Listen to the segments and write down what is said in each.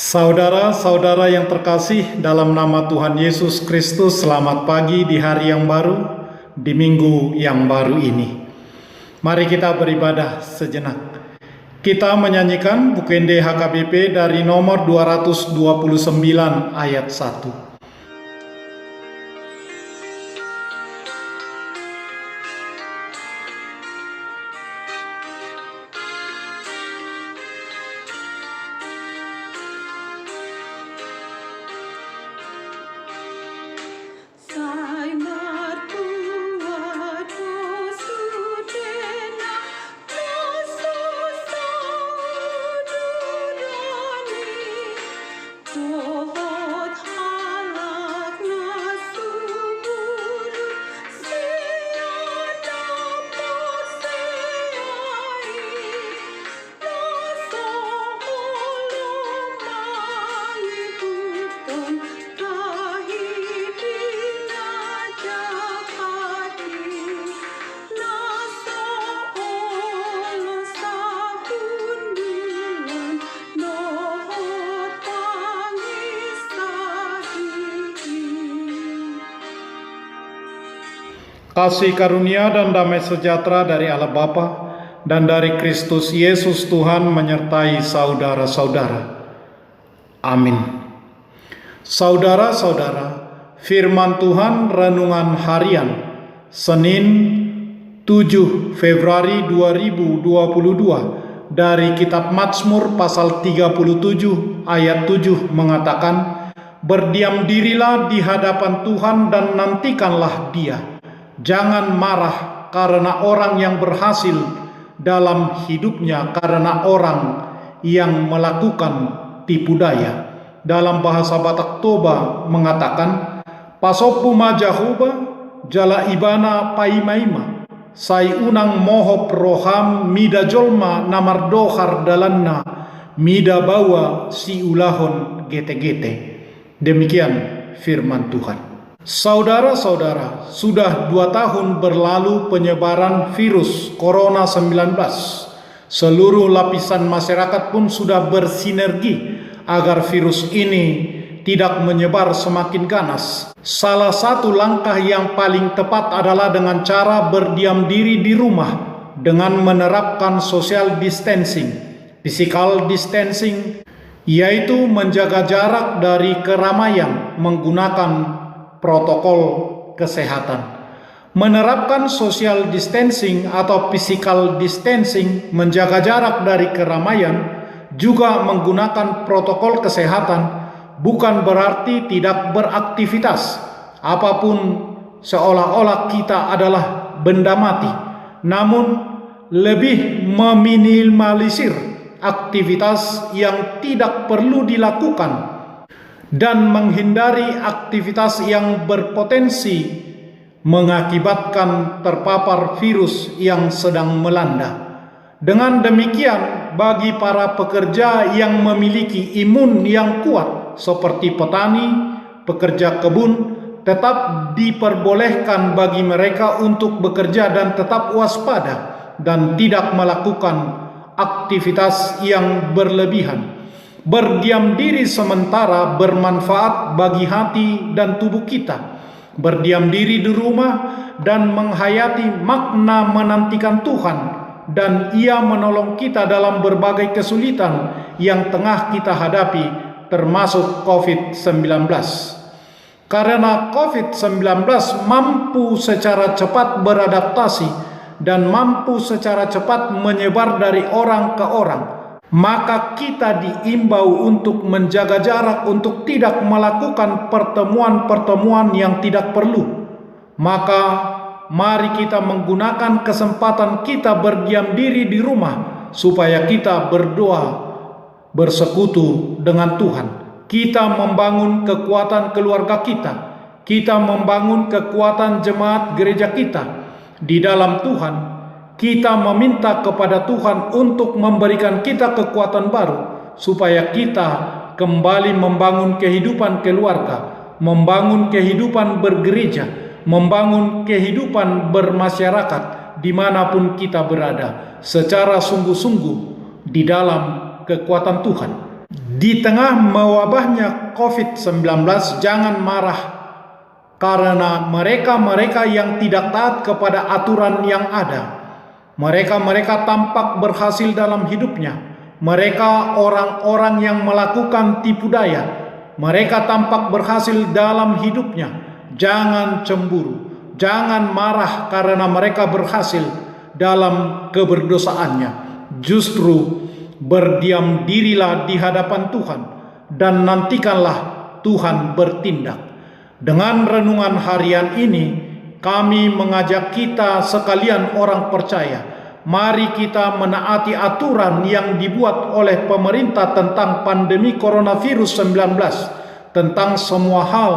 Saudara-saudara yang terkasih dalam nama Tuhan Yesus Kristus, selamat pagi di hari yang baru, di minggu yang baru ini. Mari kita beribadah sejenak. Kita menyanyikan Bukende HKBP dari nomor 229 ayat 1. Kasih karunia dan damai sejahtera dari Allah Bapa dan dari Kristus Yesus Tuhan menyertai saudara-saudara. Amin. Saudara-saudara, firman Tuhan renungan harian Senin 7 Februari 2022 dari kitab Mazmur pasal 37 ayat 7 mengatakan, "Berdiam dirilah di hadapan Tuhan dan nantikanlah Dia. Jangan marah karena orang yang berhasil dalam hidupnya, karena orang yang melakukan tipu daya." Dalam bahasa Batak Toba mengatakan, "Pasopu majahuba jala ibana paimaima, sai unang mohop roham mida jolma namardohar dalanna, mida bawa si ulahon gete-gete." Demikian firman Tuhan. Saudara-saudara, sudah 2 tahun berlalu penyebaran virus Corona 19. Seluruh lapisan masyarakat pun sudah bersinergi agar virus ini tidak menyebar semakin ganas. Salah satu langkah yang paling tepat adalah dengan cara berdiam diri di rumah dengan menerapkan social distancing, physical distancing, yaitu menjaga jarak dari keramaian menggunakan protokol kesehatan. Menerapkan social distancing atau physical distancing, menjaga jarak dari keramaian, juga menggunakan protokol kesehatan, bukan berarti tidak beraktivitas apapun seolah-olah kita adalah benda mati, namun lebih meminimalisir aktivitas yang tidak perlu dilakukan dan menghindari aktivitas yang berpotensi mengakibatkan terpapar virus yang sedang melanda. Dengan demikian, bagi para pekerja yang memiliki imun yang kuat seperti petani, pekerja kebun, tetap diperbolehkan bagi mereka untuk bekerja dan tetap waspada dan tidak melakukan aktivitas yang berlebihan. Berdiam diri sementara bermanfaat bagi hati dan tubuh kita. Berdiam diri di rumah dan menghayati makna menantikan Tuhan, dan Ia menolong kita dalam berbagai kesulitan yang tengah kita hadapi, termasuk COVID-19. Karena COVID-19 mampu secara cepat beradaptasi dan mampu secara cepat menyebar dari orang ke orang, maka kita diimbau untuk menjaga jarak, untuk tidak melakukan pertemuan-pertemuan yang tidak perlu. Maka mari kita menggunakan kesempatan kita berdiam diri di rumah supaya kita berdoa, bersekutu dengan Tuhan. Kita membangun kekuatan keluarga kita, kita membangun kekuatan jemaat gereja kita di dalam Tuhan. Kita meminta kepada Tuhan untuk memberikan kita kekuatan baru supaya kita kembali membangun kehidupan keluarga, membangun kehidupan bergereja, membangun kehidupan bermasyarakat dimanapun kita berada secara sungguh-sungguh di dalam kekuatan Tuhan. Di tengah mewabahnya COVID-19, jangan marah karena mereka-mereka yang tidak taat kepada aturan yang ada. Mereka-mereka tampak berhasil dalam hidupnya. Mereka orang-orang yang melakukan tipu daya. Mereka tampak berhasil dalam hidupnya. Jangan cemburu, jangan marah karena mereka berhasil dalam keberdosaannya. Justru berdiam dirilah di hadapan Tuhan dan nantikanlah Tuhan bertindak. Dengan renungan harian ini, kami mengajak kita sekalian orang percaya, mari kita menaati aturan yang dibuat oleh pemerintah tentang pandemi coronavirus 19, tentang semua hal,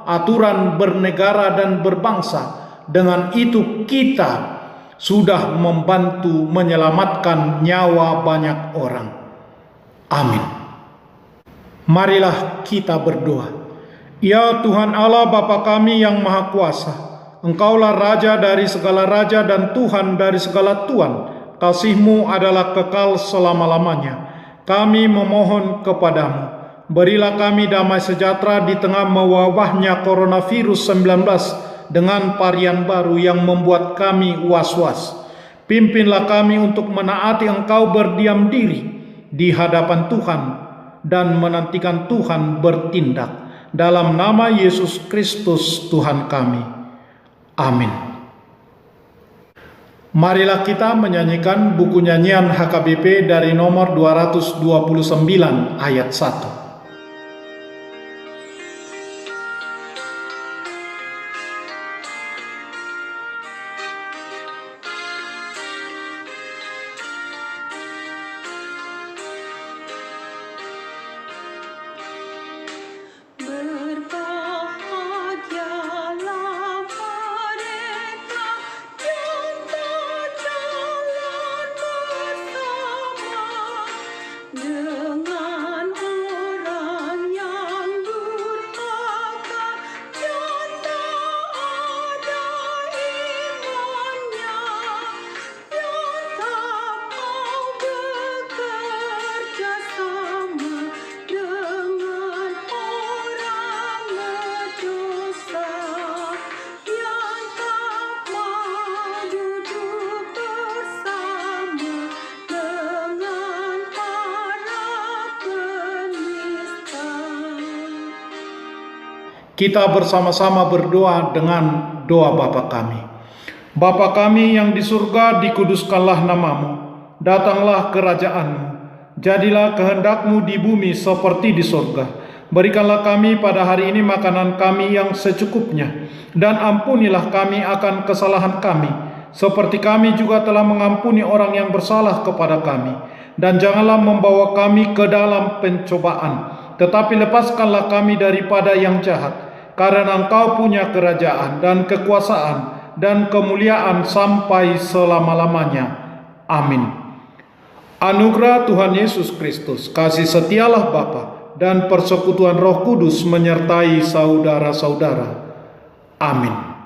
aturan bernegara dan berbangsa. Dengan itu kita sudah membantu menyelamatkan nyawa banyak orang. Amin. Marilah kita berdoa. Ya Tuhan Allah Bapa kami yang Maha Kuasa, Engkaulah Raja dari segala raja dan Tuhan dari segala Tuhan. Kasih-Mu adalah kekal selama-lamanya. Kami memohon kepadamu, berilah kami damai sejahtera di tengah mewabahnya coronavirus 19 dengan varian baru yang membuat kami was-was. Pimpinlah kami untuk menaati Engkau berdiam diri di hadapan Tuhan dan menantikan Tuhan bertindak. Dalam nama Yesus Kristus Tuhan kami. Amin. Marilah kita menyanyikan buku nyanyian HKBP dari nomor 229 ayat 1. Kita bersama-sama berdoa dengan doa Bapa kami. Bapa kami yang di surga, dikuduskanlah namamu. Datanglah kerajaan-Mu. Jadilah kehendak-Mu di bumi seperti di surga. Berikanlah kami pada hari ini makanan kami yang secukupnya. Dan ampunilah kami akan kesalahan kami, seperti kami juga telah mengampuni orang yang bersalah kepada kami. Dan janganlah membawa kami ke dalam pencobaan, tetapi lepaskanlah kami daripada yang jahat. Karena Engkau punya kerajaan dan kekuasaan dan kemuliaan sampai selama-lamanya. Amin. Anugerah Tuhan Yesus Kristus, kasih setialah Bapa, dan persekutuan Roh Kudus menyertai saudara-saudara. Amin.